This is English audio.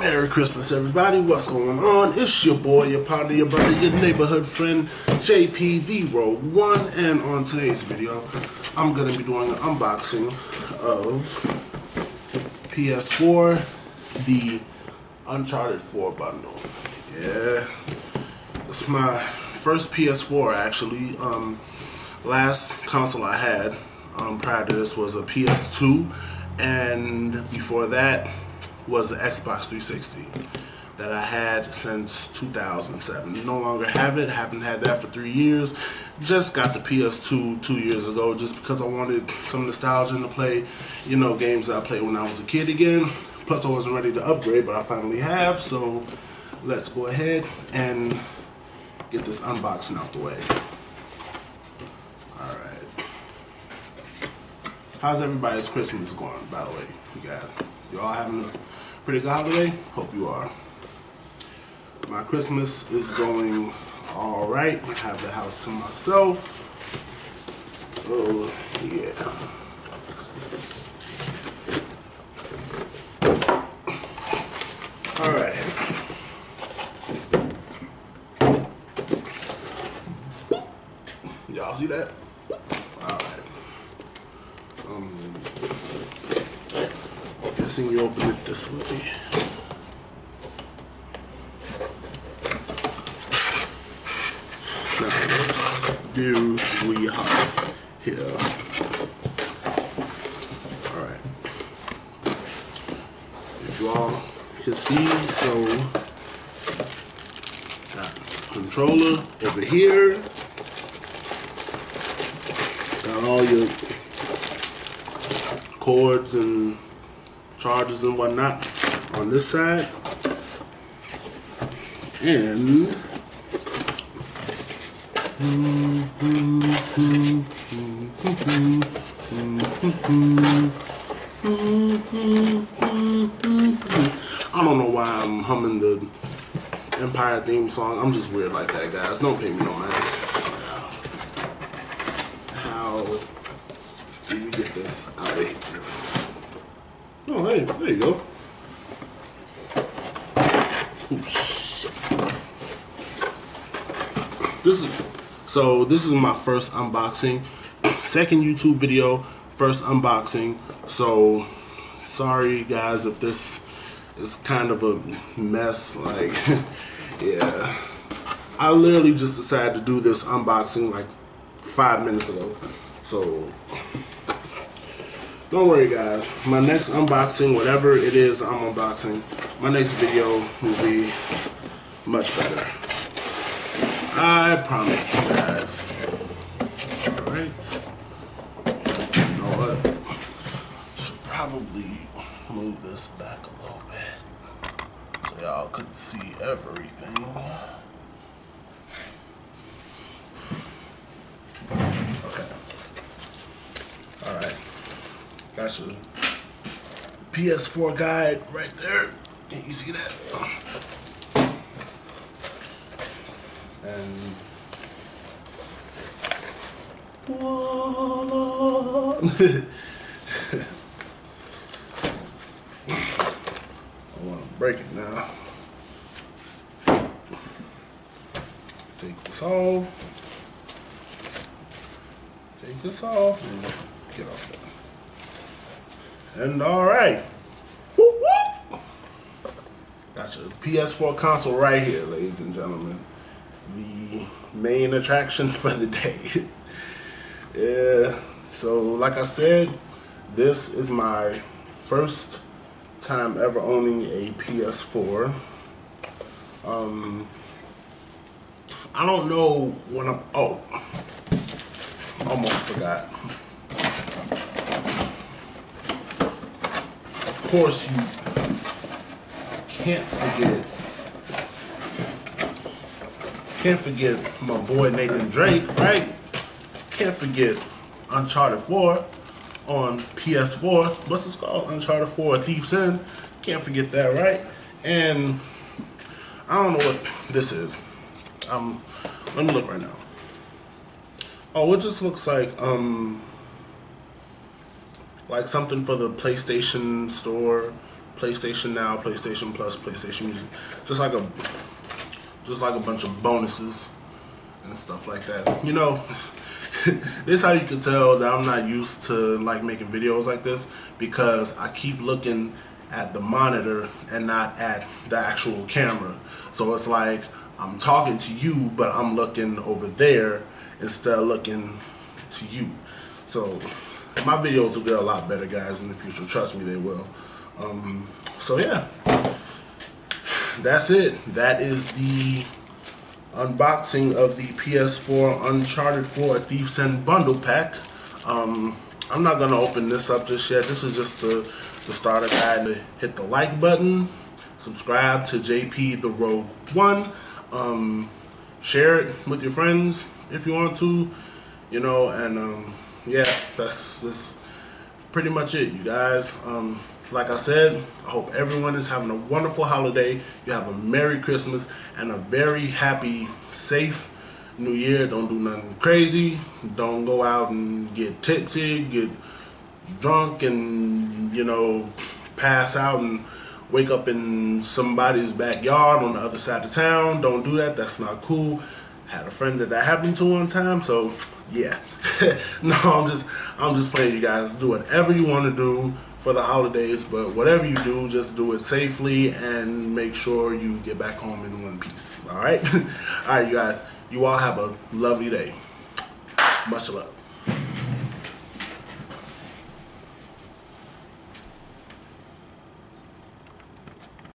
Merry Christmas, everybody. What's going on? It's your boy, your partner, your brother, your neighborhood friend, JP the Rogue One. And on today's video, I'm going to be doing an unboxing of PS4, the Uncharted 4 bundle. Yeah, it's my first PS4 actually. Last console I had prior to this was a PS2, and before that was the Xbox 360 that I had since 2007. No longer have it, haven't had that for 3 years. Just got the PS2 2 years ago just because I wanted some nostalgia to play, you know, games that I played when I was a kid again. Plus I wasn't ready to upgrade, but I finally have, so let's go ahead and get this unboxing out the way. Alright. How's everybody's Christmas going, by the way, you guys? You all having a pretty good holiday? Hope you are. My Christmas is going alright. I have the house to myself. Oh, yeah. Alright. Y'all see that? Alright. Guessing you open it this way. Now, what do we have here? Alright. If you all can see, so got controller over here. Got all your cords and chargers and whatnot on this side, and I don't know why I'm humming the Empire theme song. I'm just weird like that, guys. Don't pay me no mind. How do we get this out of here? Oh, hey, there you go. Ooh, this is my first unboxing. Second YouTube video, first unboxing. So sorry guys if this is kind of a mess. Like, yeah. I literally just decided to do this unboxing like 5 minutes ago. So don't worry guys, my next unboxing, whatever it is I'm unboxing, my next video will be much better. I promise you guys. Alright. You know what? Should probably move this back a little bit so y'all could see everything. Okay. Alright. Got your PS4 guide right there. Can you see that? And I want to break it now. Take this off. Take this off and get off there. And alright. Got your PS4 console right here, ladies and gentlemen. The main attraction for the day. Yeah, so like I said, this is my first time ever owning a PS4. I don't know when I'm, oh, almost forgot. Of course you can't forget my boy Nathan Drake, right? Can't forget Uncharted 4 on PS4. What's this called? Uncharted 4, A Thief's End. Can't forget that, right? And I don't know what this is. Let me look right now. Oh, it just looks like something for the PlayStation store. PlayStation Now, PlayStation Plus, PlayStation Music, just like a bunch of bonuses and stuff like that. You know, this is how you can tell that I'm not used to like making videos like this, because I keep looking at the monitor and not at the actual camera. So it's like I'm talking to you, but I'm looking over there instead of looking to you. So my videos will get a lot better, guys, in the future. Trust me, they will. So yeah, that's it. That is the unboxing of the PS4 Uncharted 4 Thief's End Bundle Pack. I'm not gonna open this up just yet. This is just the starter guide. To hit the like button, subscribe to JP the Rogue One, share it with your friends if you want to, you know, and yeah, that's pretty much it, you guys. Like I said, I hope everyone is having a wonderful holiday. You have a Merry Christmas and a very happy, safe New Year. Don't do nothing crazy. Don't go out and get tipsy, get drunk, and, you know, pass out and wake up in somebody's backyard on the other side of town. Don't do that. That's not cool. Had a friend that happened to one time, so yeah. No, I'm just playing, you guys. Do whatever you want to do for the holidays, but whatever you do, just do it safely and make sure you get back home in one piece. All right? All right, you guys. You all have a lovely day. Much love.